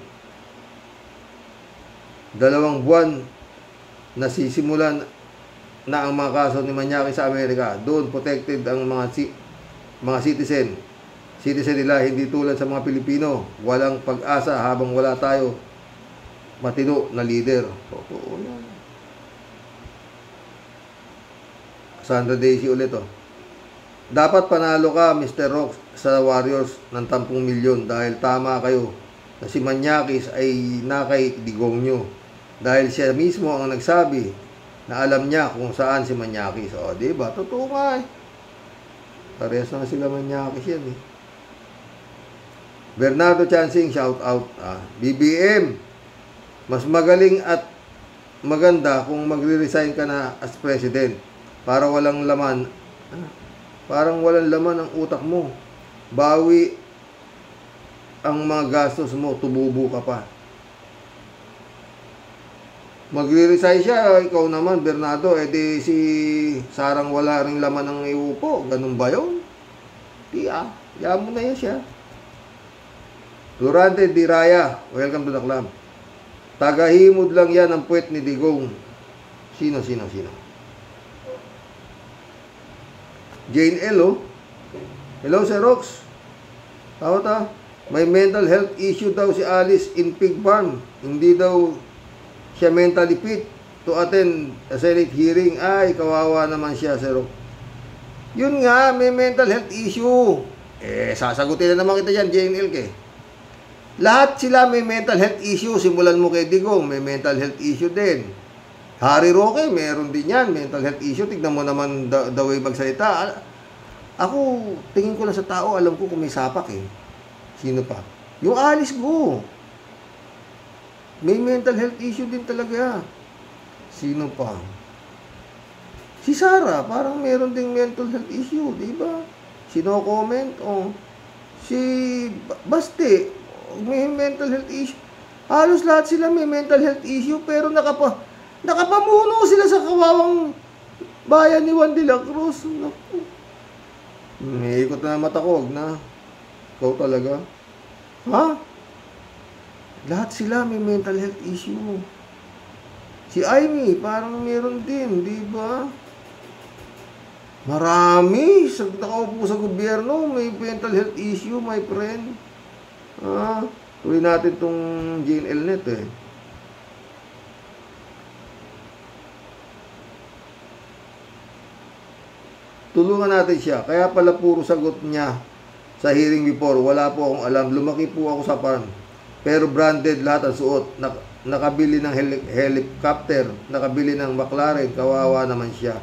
2 buwan na sisimulan na ang mga kaso ni Manyaki sa Amerika. Doon protected ang mga citizen. Citizen nila, hindi tulad sa mga Pilipino. Walang pag-asa habang wala tayo matino na leader. Totoo yan. Cassandra Daisy ulit Dapat panalo ka, Mr. Rox, sa Warriors ng 10 milyon dahil tama kayo na si Manyakis ay nakay digong nyo. Dahil siya mismo ang nagsabi na alam niya kung saan si Manyakis. O, diba? Totoo nga eh. Parehas na sila Manyakis yan eh. Bernardo Chansing, shout out. BBM, mas magaling at maganda kung magre-resign ka na as president para walang laman. Parang walang laman ang utak mo. Bawi ang mga gastos mo, tububo ka pa. Magre-resign siya, ikaw naman, Bernardo, edi si Sarang wala ring laman ng iupo. Ganun ba yun? Diyan mo na yan siya. Durante Diraya, welcome to the club. Tagahimod lang yan ang puwet ni Digong. Sino? Jane L, oh. Hello, Sir Rox. Tawat may mental health issue daw si Alice in Pig Farm. Hindi daw siya mentally fit to attend a Senate hearing. Ay, kawawa naman siya, Sir Rox. Yun nga, may mental health issue. Sasagutin na naman kita dyan, Jane L, ke. Lahat sila may mental health issue. Simulan mo kay Digong, may mental health issue din. Harry Roque, meron din yan, mental health issue. Tignan mo naman the way magsalita. Ako, tingin ko lang sa tao, alam ko kung may sapak eh. Sino pa? Yung Alice Go. May mental health issue din talaga. Sino pa? Si Sara, parang meron ding mental health issue, di ba? Sino comment? Si Baste, may mental health issue. Halos lahat sila may mental health issue, pero nakapamuno sila sa kawawang bayan ni Juan de la Cruz. Naku. May ikot na mata ko, na. Ikaw talaga. Ha? Lahat sila may mental health issue. Si Amy, parang meron din, di ba? Marami. Nakaupo sa gobyerno, may mental health issue, my friend. Tuloy natin tong Jane Elnet eh. Tulungan natin siya. Kaya pala puro sagot niya sa hearing before. Wala po akong alam. Lumaki po ako sa farm. Pero branded lahat ang suot. Nakabili ng helicopter. Nakabili ng McLaren. Kawawa naman siya.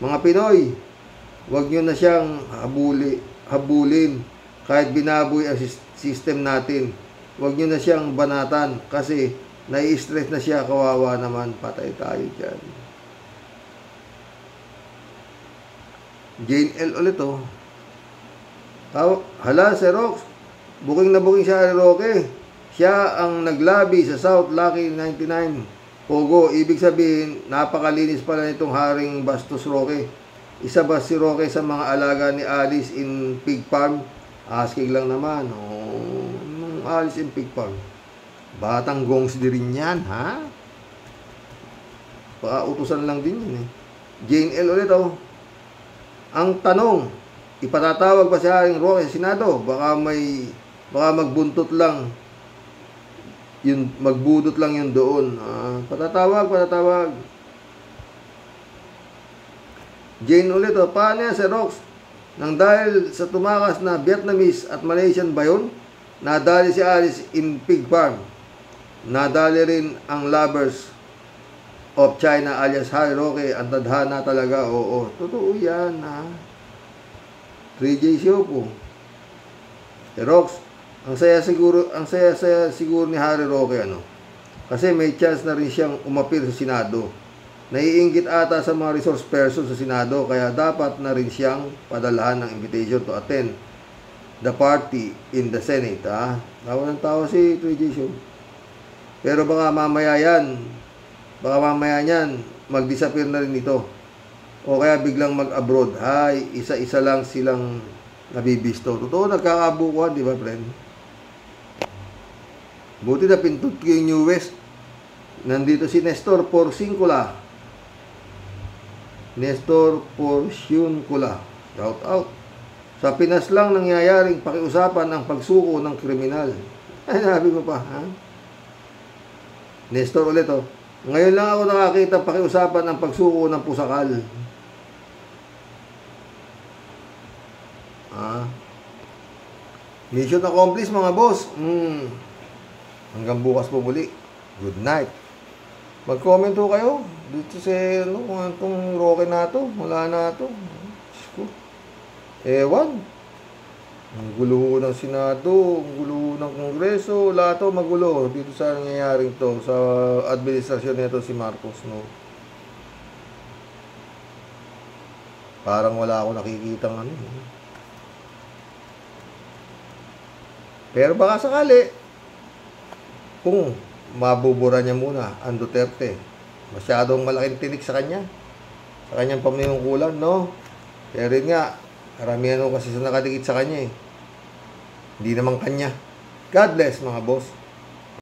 Mga Pinoy, wag nyo na siyang habulin. Kahit binaboy ang system natin. Wag nyo na siyang banatan. Kasi nai-stress na siya. Kawawa naman. Patay tayo dyan. Jane L ulit oh. Hala, Sir Rox. Booking na booking siya, Roque. Siya ang naglabi sa South Lucky 99 Pogo. Ibig sabihin, napakalinis pala nitong Haring Bastos Roque. Isa ba si Roque sa mga alaga ni Alice in Pig Farm? Asking lang naman. Alice in Pig Farm. Batang gongs din yan, ha? Pautusan lang din yun eh. Jane L ulit oh. Ang tanong, ipatatawag pa si Haring Roque sa Senado? Baka magbuntot lang. Magbudot lang yun doon. Patatawag. Jane ulit, paano yan, Sir Rox? Nang dahil sa tumakas na Vietnamese at Malaysian ba yun? Nadali si Alice in Pig Farm. Nadali rin ang lovers of China alias Harry Roque. Ang tadhana talaga, oo. Totoo yan, ha? 3J show po. Rox, ang saya siguro ni Harry Roque, ano? Kasi may chance na rin siyang umapir sa Senado. Naiinggit ata sa mga resource person sa Senado, kaya dapat na rin siyang padalahan ng invitation to attend the party in the Senate, ha? Tawa ng tawa si 3J show. Pero baka mamaya niyan, mag-disappear na rin ito. O kaya biglang mag-abroad. Ay, isa-isa lang silang nabibisto. Totoo, nagkakabukuhan, di ba, friend? Buti na pintot ko yung New West. Nandito si Nestor Porciuncula. Shout out. Sa Pinas lang nangyayaring pakiusapan ang pagsuko ng kriminal. Ay, sabi mo pa, ha? Nestor ulit, oh. Ngayon lang ako nakakita pakiusapan ang pagsuko ng pusakal. Mission accomplished mga boss. Hanggang bukas po muli. Good night. Mag-comment po kayo dito sa kung itong Roque na to. Wala na to. Ewan. Ang gulo ng Senado, ang gulo ng Kongreso, lahat to magulo dito sa nangyayaring to sa administrasyon nito si Marcos, no. Parang wala ako nakikitang ano. Pero baka sakali kung mabubura niya muna ang Duterte. Masyadong malaking tinik sa kanya. Sa kanyang pamimungkulan, no? Kaya rin nga, karamihan kasi sa nakadikit sa kanya eh. Hindi naman kanya. God bless mga boss.